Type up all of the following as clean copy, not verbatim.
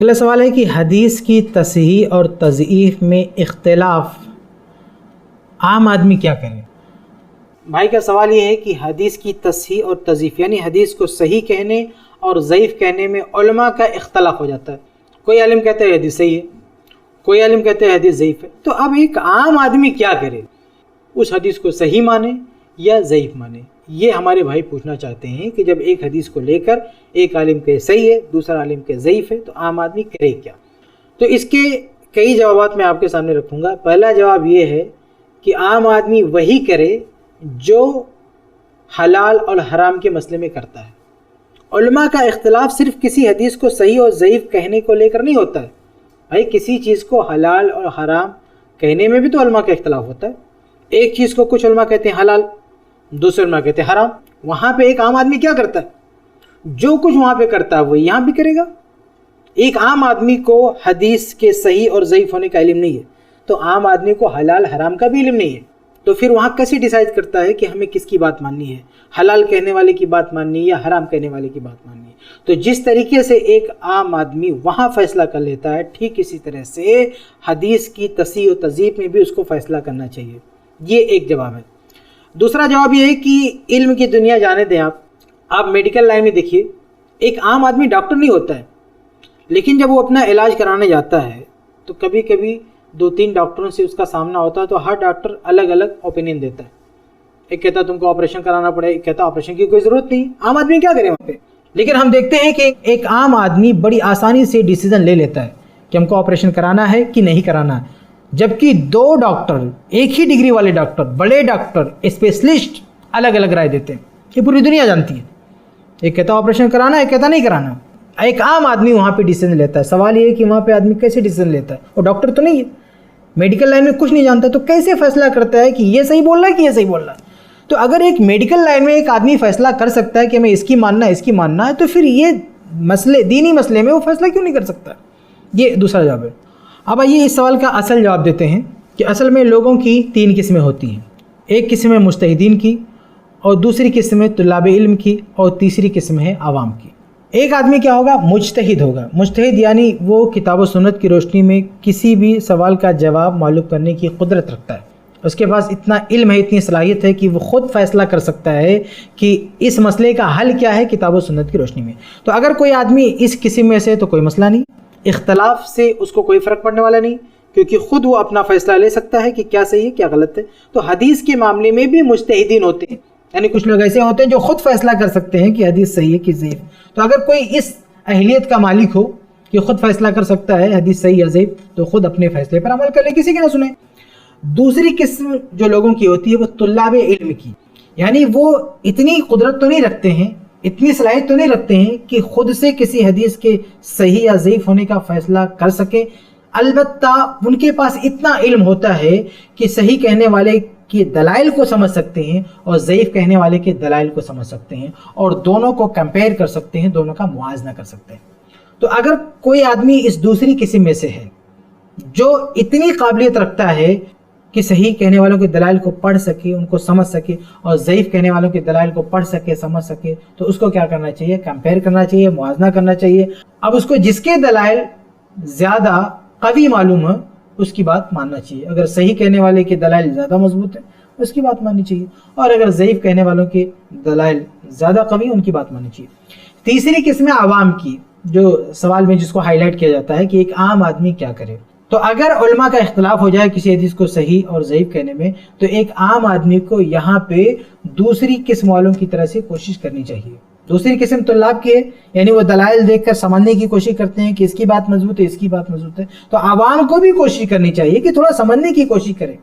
اگلا سوال ہے کہ حدیث کی تصحیح اور تضعیف میں اختلاف عام آدمی کیا کرے؟ بھائی کا سوال یہ ہے کہ حدیث کی تصحیح اور تضعیف یعنی حدیث کو صحیح کہنے اور ضعیف کہنے میں علماء کا اختلاف ہو جاتا ہے. کوئی عالم کہتا ہے حدیث صحیح ہے، کوئی عالم کہتا ہے حدیث ضعیف ہے. تو اب ایک عام آدمی کیا کرے؟ اس حدیث کو صحیح مانے یا ضعیف مانے؟ یہ ہمارے بھائی پوچھنا چاہتے ہیں کہ جب ایک حدیث کو لے کر ایک عالم کہ صحیح ہے دوسرا عالم کہ ضعیف ہے تو عام آدمی کرے کیا؟ تو اس کے کئی جوابات میں آپ کے سامنے رکھوں گا. پہلا جواب یہ ہے کہ عام آدمی وہی کرے جو حلال اور حرام کے مسئلے میں کرتا ہے. علماء کا اختلاف صرف کسی حدیث کو صحیح اور ضعیف کہنے کو لے کر نہیں ہوتا ہے. بھائی کسی چیز کو حلال اور حرام کہنے میں بھی تو علماء کا اختلاف ہوتا ہے. ایک چیز کو کچھ علماء کہتے ہیں حلال، دوسرے علماء کہتے ہیں حرام. وہاں پہ ایک عام آدمی کیا کرتا ہے؟ جو کچھ وہاں پہ کرتا ہے وہ یہاں بھی کرے گا. ایک عام آدمی کو حدیث کے صحیح اور ضعیف ہونے کا علم نہیں ہے تو عام آدمی کو حلال حرام کا بھی علم نہیں ہے. تو پھر وہاں کیسے ڈیسائیڈ کرتا ہے کہ ہمیں کس کی بات ماننی ہے؟ حلال کہنے والے کی بات ماننی ہے یا حرام کہنے والے کی بات ماننی ہے؟ تو جس طریقے سے ایک عام آدمی وہاں فیصلہ کر لیتا ہے ٹھیک اسی طرح سے حدیث کی تصحیح و تضعیف میں بھی اس کو فیصلہ کرنا چاہیے. یہ ایک جواب ہے. دوسرا جواب یہ ہے کہ علم کی دنیا جانے دیں. آپ میڈیکل لائن میں دیکھیے، ایک عام آدمی ڈاکٹر نہیں ہوتا ہے لیکن جب وہ اپنا علاج کرانے جاتا ہے تو کبھی کبھی 2-3 ڈاکٹروں سے اس کا سامنا ہوتا ہے تو ہر ڈاکٹر الگ الگ اوپینین دیتا ہے. ایک کہتا ہے تم کو آپریشن کرانا پڑے، ایک کہتا ہے آپریشن کی کوئی ضرورت نہیں. عام آدمی کیا کرے وہاں پہ؟ لیکن ہم دیکھتے ہیں کہ ایک عام آدمی بڑی آسانی سے ڈیسیزن لے لیتا ہے کہ ہم کو آپریشن کرانا ہے کہ نہیں کرانا ہے، جبکہ 2 ڈاکٹر ایک ہی ڈگری والے ڈاکٹر بڑے ڈاکٹر اسپیشلسٹ الگ الگ رائے دیتے ہیں. یہ پوری دنیا جانتی ہے. ایک کہتا ہے آپریشن کرانا ہے، ایک کہتا نہیں کرانا. ایک عام آدمی وہاں پہ ڈیسیزن لیتا ہے. سوال یہ ہے کہ وہاں پہ آدمی کیسے ڈیسیزن لیتا ہے؟ وہ ڈاکٹر تو نہیں ہے، میڈیکل لائن میں کچھ نہیں جانتا، تو کیسے فیصلہ کرتا ہے کہ یہ صحیح بول رہا ہے کہ یہ صحیح بول رہا ہے؟ تو اگر ایک میڈیکل لائن میں ایک آدمی فیصلہ کر سکتا ہے کہ ہمیں اس کی ماننا ہے اس کی ماننا ہے تو پھر یہ مسئلے دینی مسئلے میں وہ فیصلہ کیوں نہیں کر سکتا؟ یہ دوسرا جواب ہے. اب آئیے اس سوال کا اصل جواب دیتے ہیں کہ اصل میں لوگوں کی 3 قسمیں ہوتی ہیں. ایک قسم ہے مجتہدین کی، اور دوسری قسم ہے طلاب علم کی، اور تیسری قسم ہے عوام کی. ایک آدمی کیا ہوگا؟ مجتہد ہوگا. مجتہد یعنی وہ کتاب و سنت کی روشنی میں کسی بھی سوال کا جواب معلوم کرنے کی قدرت رکھتا ہے. اس کے پاس اتنا علم ہے، اتنی صلاحیت ہے کہ وہ خود فیصلہ کر سکتا ہے کہ اس مسئلے کا حل کیا ہے کتاب و سنت کی روشنی میں. تو اگر کوئی آدمی اس قسم میں سے تو کوئی مسئلہ نہیں، اختلاف سے اس کو کوئی فرق پڑنے والا نہیں، کیونکہ خود وہ اپنا فیصلہ لے سکتا ہے کہ کیا صحیح ہے کیا غلط ہے. تو حدیث کے معاملے میں بھی مجتہدین ہوتے ہیں، یعنی کچھ لوگ ایسے ہوتے ہیں جو خود فیصلہ کر سکتے ہیں کہ حدیث صحیح ہے کہ ضعیف. تو اگر کوئی اس اہلیت کا مالک ہو کہ خود فیصلہ کر سکتا ہے حدیث صحیح یا ضعیف تو خود اپنے فیصلے پر عمل کر لے، کسی کی نہ سنیں. دوسری قسم جو لوگوں کی ہوتی ہے وہ طلاب علم کی، یعنی وہ اتنی قدرت تو نہیں رکھتے ہیں، اتنی صلاحیت تو نہیں رکھتے ہیں کہ خود سے کسی حدیث کے صحیح یا ضعیف ہونے کا فیصلہ کر سکے. البتہ ان کے پاس اتنا علم ہوتا ہے کہ صحیح کہنے والے کے دلائل کو سمجھ سکتے ہیں اور ضعیف کہنے والے کے دلائل کو سمجھ سکتے ہیں اور دونوں کو کمپیئر کر سکتے ہیں، دونوں کا موازنہ کر سکتے ہیں. تو اگر کوئی آدمی اس دوسری قسم میں سے ہے جو اتنی قابلیت رکھتا ہے کہ صحیح کہنے والوں کے دلائل کو پڑھ سکے، ان کو سمجھ سکے، اور ضعیف کہنے والوں کے دلائل کو پڑھ سکے سمجھ سکے، تو اس کو کیا کرنا چاہیے؟ کمپیئر کرنا چاہیے، موازنہ کرنا چاہیے. اب اس کو جس کے دلائل زیادہ قوی معلوم ہے اس کی بات ماننا چاہیے. اگر صحیح کہنے والے کے دلائل زیادہ مضبوط ہیں اس کی بات ماننی چاہیے، اور اگر ضعیف کہنے والوں کے دلائل زیادہ قوی ان کی بات ماننی چاہیے. تیسری قسم ہے عوام کی، جو سوال میں جس کو ہائی لائٹ کیا جاتا ہے کہ ایک عام آدمی کیا کرے. تو اگر علماء کا اختلاف ہو جائے کسی حدیث کو صحیح اور ضعیف کہنے میں تو ایک عام آدمی کو یہاں پہ دوسری قسم والوں کی طرح سے کوشش کرنی چاہیے. دوسری قسم طلاب کی ہے، یعنی وہ دلائل دیکھ کر سمجھنے کی کوشش کرتے ہیں کہ اس کی بات مضبوط ہے اس کی بات مضبوط ہے. تو عوام کو بھی کوشش کرنی چاہیے کہ تھوڑا سمجھنے کی کوشش کرے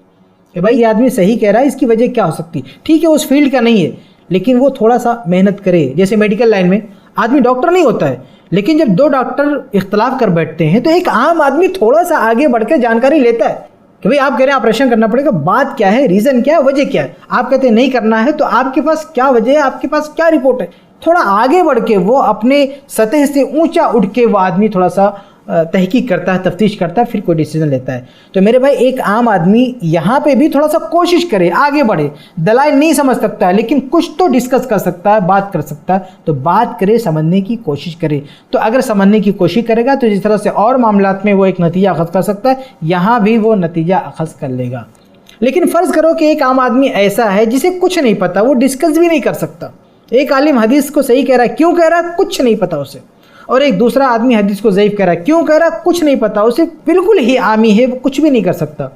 کہ بھائی یہ آدمی صحیح کہہ رہا ہے، اس کی وجہ کیا ہو سکتی. ٹھیک ہے اس فیلڈ کا نہیں ہے لیکن وہ تھوڑا سا محنت کرے. جیسے میڈیکل لائن میں آدمی ڈاکٹر نہیں ہوتا ہے لیکن جب 2 ڈاکٹر اختلاف کر بیٹھتے ہیں تو ایک عام آدمی تھوڑا سا آگے بڑھ کے جانکاری لیتا ہے کہ بھئی آپ کہہ رہے ہیں آپریشن کرنا پڑے گا، بات کیا ہے، ریزن کیا ہے، وجہ کیا ہے. آپ کہتے ہیں نہیں کرنا ہے تو آپ کے پاس کیا وجہ ہے، آپ کے پاس کیا رپورٹ ہے. تھوڑا آگے بڑھ کے وہ اپنے سطح سے اونچا اٹھ کے وہ آدمی تھوڑا سا تحقیق کرتا ہے, تفتیش کرتا ہے, پھر کوئی ڈیسیجن لیتا ہے. تو میرے بھائی ایک عام آدمی یہاں پہ بھی تھوڑا سا کوشش کرے, آگے بڑھے. دلائل نہیں سمجھ سکتا ہے لیکن کچھ تو ڈسکس کر سکتا ہے, بات کر سکتا ہے, تو بات کرے, سمجھنے کی کوشش کرے. تو اگر سمجھنے کی کوشش کرے گا تو جس طرح سے اور معاملات میں وہ ایک نتیجہ اخذ کر سکتا ہے, یہاں بھی وہ نتیجہ اخذ کر لے گا. لیکن فرض کرو کہ ایک عام آدمی ایسا ہے جسے کچھ نہیں پتا, وہ ڈسکس بھی نہیں کر سکتا. ایک عالم حدیث کو صحیح کہہ رہا ہے, کیوں کہہ رہا ہے کچھ نہیں پتا اسے, اور ایک دوسرا آدمی حدیث کو ضعیف کہہ رہا ہے, کیوں کہہ رہا ہے کچھ نہیں پتا اسے, بالکل ہی عامی ہے, وہ کچھ بھی نہیں کر سکتا.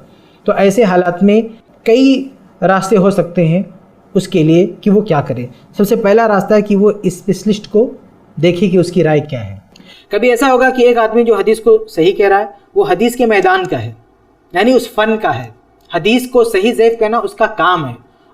تو ایسے حالات میں کئی راستے ہو سکتے ہیں اس کے لیے کہ وہ کیا کرے. سب سے پہلا راستہ ہے کہ وہ اسپیشلسٹ کو دیکھے کہ اس کی رائے کیا ہے. کبھی ایسا ہوگا کہ ایک آدمی جو حدیث کو صحیح کہہ رہا ہے وہ حدیث کے میدان کا ہے, یعنی اس فن کا ہے, حدیث کو صحیح ضعیف کہنا اس کا کام ہے.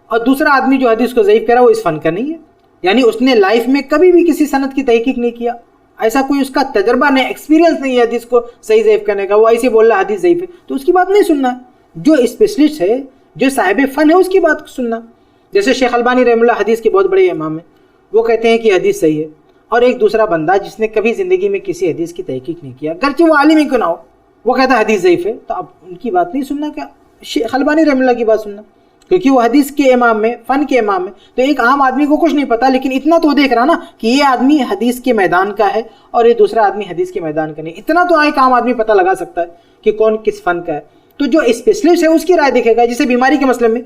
اور دوسرا آدمی جو حدیث کو ضعیف کہہ رہا ہے وہ اس فن کا نہیں ہے, یعنی اس نے لائف میں کبھی بھی کسی سند کی تحقیق نہیں کیا, ایسا کوئی اس کا تجربہ نہیں, ایکسپیرینس نہیں ہے حدیث کو صحیح ضعیف کرنے کا, وہ ایسے بول رہا ہے حدیث ضعیف ہے, تو اس کی بات نہیں سننا. جو اسپیشلسٹ ہے, جو صاحب فن ہے, اس کی بات سننا. جیسے شیخ البانی رحمہ اللہ حدیث کے بہت بڑے امام ہیں, وہ کہتے ہیں کہ حدیث صحیح ہے, اور ایک دوسرا بندہ جس نے کبھی زندگی میں کسی حدیث کی تحقیق نہیں کیا, گرچہ وہ عالم ہی کیوں نہ ہو, وہ کہتا ہے حدیث ضعیف ہے, تو اب ان کی بات نہیں سننا, کیا شیخ البانی رحمہ اللہ کی بات سننا, کیونکہ وہ حدیث کے امام میں, فن کے امام میں. تو ایک عام آدمی کو کچھ نہیں پتا, لیکن اتنا تو دیکھ رہا نا کہ یہ آدمی حدیث کے میدان کا ہے اور یہ دوسرا آدمی حدیث کے میدان کا نہیں. اتنا تو ایک عام آدمی پتہ لگا سکتا ہے کہ کون کس فن کا ہے. تو جو اسپیشلسٹ ہے اس کی رائے دیکھے گا. جیسے بیماری کے مسئلے میں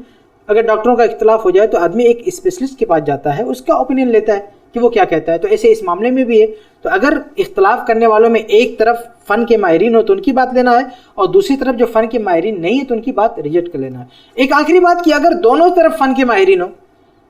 اگر ڈاکٹروں کا اختلاف ہو جائے تو آدمی ایک اسپیشلسٹ کے پاس جاتا ہے, اس کا اوپینین لیتا ہے کہ وہ کیا کہتا ہے. تو ایسے اس معاملے میں بھی ہے. تو اگر اختلاف کرنے والوں میں ایک طرف فن کے ماہرین ہو تو ان کی بات لینا ہے, اور دوسری طرف جو فن کے ماہرین نہیں ہے تو ان کی بات ریجیکٹ کر لینا ہے. ایک آخری بات کہ اگر دونوں طرف فن کے ماہرین ہو,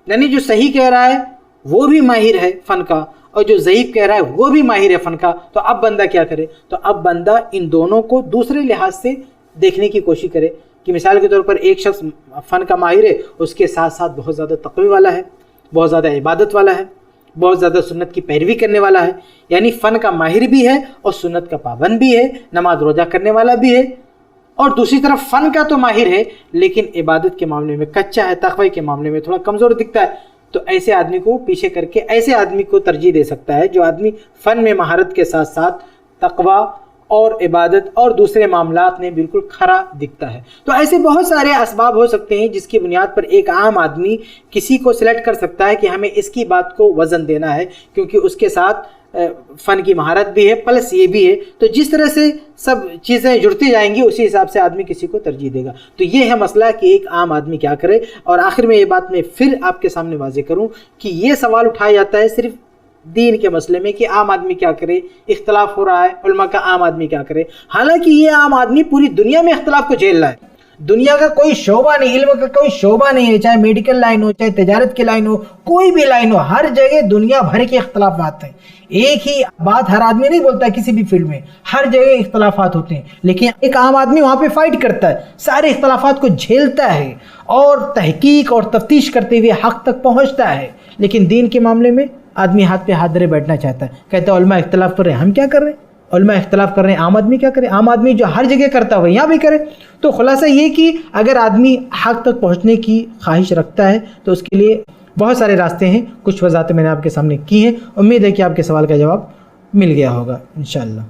یعنی جو صحیح کہہ رہا ہے وہ بھی ماہر ہے فن کا, اور جو ضعیف کہہ رہا ہے وہ بھی ماہر ہے فن کا, تو اب بندہ کیا کرے؟ تو اب بندہ ان دونوں کو دوسرے لحاظ سے دیکھنے کی کوشش کرے. کہ مثال کے طور پر ایک شخص فن کا ماہر ہے, اس کے ساتھ ساتھ بہت زیادہ تقوی والا ہے, بہت زیادہ عبادت والا ہے, بہت زیادہ سنت کی پیروی کرنے والا ہے, یعنی فن کا ماہر بھی ہے اور سنت کا پابند بھی ہے, نماز روزہ کرنے والا بھی ہے. اور دوسری طرف فن کا تو ماہر ہے لیکن عبادت کے معاملے میں کچا ہے, تقوی کے معاملے میں تھوڑا کمزور دکھتا ہے. تو ایسے آدمی کو پیچھے کر کے ایسے آدمی کو ترجیح دے سکتا ہے جو آدمی فن میں مہارت کے ساتھ ساتھ تقوی اور عبادت اور دوسرے معاملات میں بالکل کھرا دکھتا ہے. تو ایسے بہت سارے اسباب ہو سکتے ہیں جس کی بنیاد پر ایک عام آدمی کسی کو سلیکٹ کر سکتا ہے کہ ہمیں اس کی بات کو وزن دینا ہے, کیونکہ اس کے ساتھ فن کی مہارت بھی ہے پلس یہ بھی ہے. تو جس طرح سے سب چیزیں جڑتی جائیں گی اسی حساب سے آدمی کسی کو ترجیح دے گا. تو یہ ہے مسئلہ کہ ایک عام آدمی کیا کرے. اور آخر میں یہ بات میں پھر آپ کے سامنے واضح کروں کہ یہ سوال اٹھایا جاتا ہے صرف دین کے مسئلے میں کہ عام آدمی کیا کرے, اختلاف ہو رہا ہے علماء کا, عام آدمی کیا کرے. حالانکہ یہ عام آدمی پوری دنیا میں اختلاف کو جھیل رہا ہے. دنیا کا کوئی شعبہ نہیں, علم کا کوئی شعبہ نہیں ہے, چاہے میڈیکل لائن ہو, چاہے تجارت کی لائن ہو, کوئی بھی لائن ہو, ہر جگہ دنیا بھر کے اختلافات ہیں. ایک ہی بات ہر آدمی نہیں بولتا, کسی بھی فیلڈ میں ہر جگہ اختلافات ہوتے ہیں, لیکن ایک عام آدمی وہاں پہ فائٹ کرتا ہے, سارے اختلافات کو جھیلتا ہے اور تحقیق اور تفتیش کرتے ہوئے حق تک پہنچتا ہے. لیکن دین کے معاملے میں آدمی ہاتھ پہ ہاتھ دھرے بیٹھنا چاہتا ہے, کہتا ہے علماء اختلاف کر رہے ہیں, ہم کیا کر رہے ہیں؟ علماء اختلاف کر رہے ہیں, عام آدمی کیا کرے؟ عام آدمی جو ہر جگہ کرتا ہے وہ یہاں بھی کرے. تو خلاصہ یہ کہ اگر آدمی حق تک پہنچنے کی خواہش رکھتا ہے تو اس کے لیے بہت سارے راستے ہیں. کچھ وضاحتیں میں نے آپ کے سامنے کی ہیں. امید ہے کہ آپ کے سوال کا جواب مل گیا ہوگا انشاءاللہ.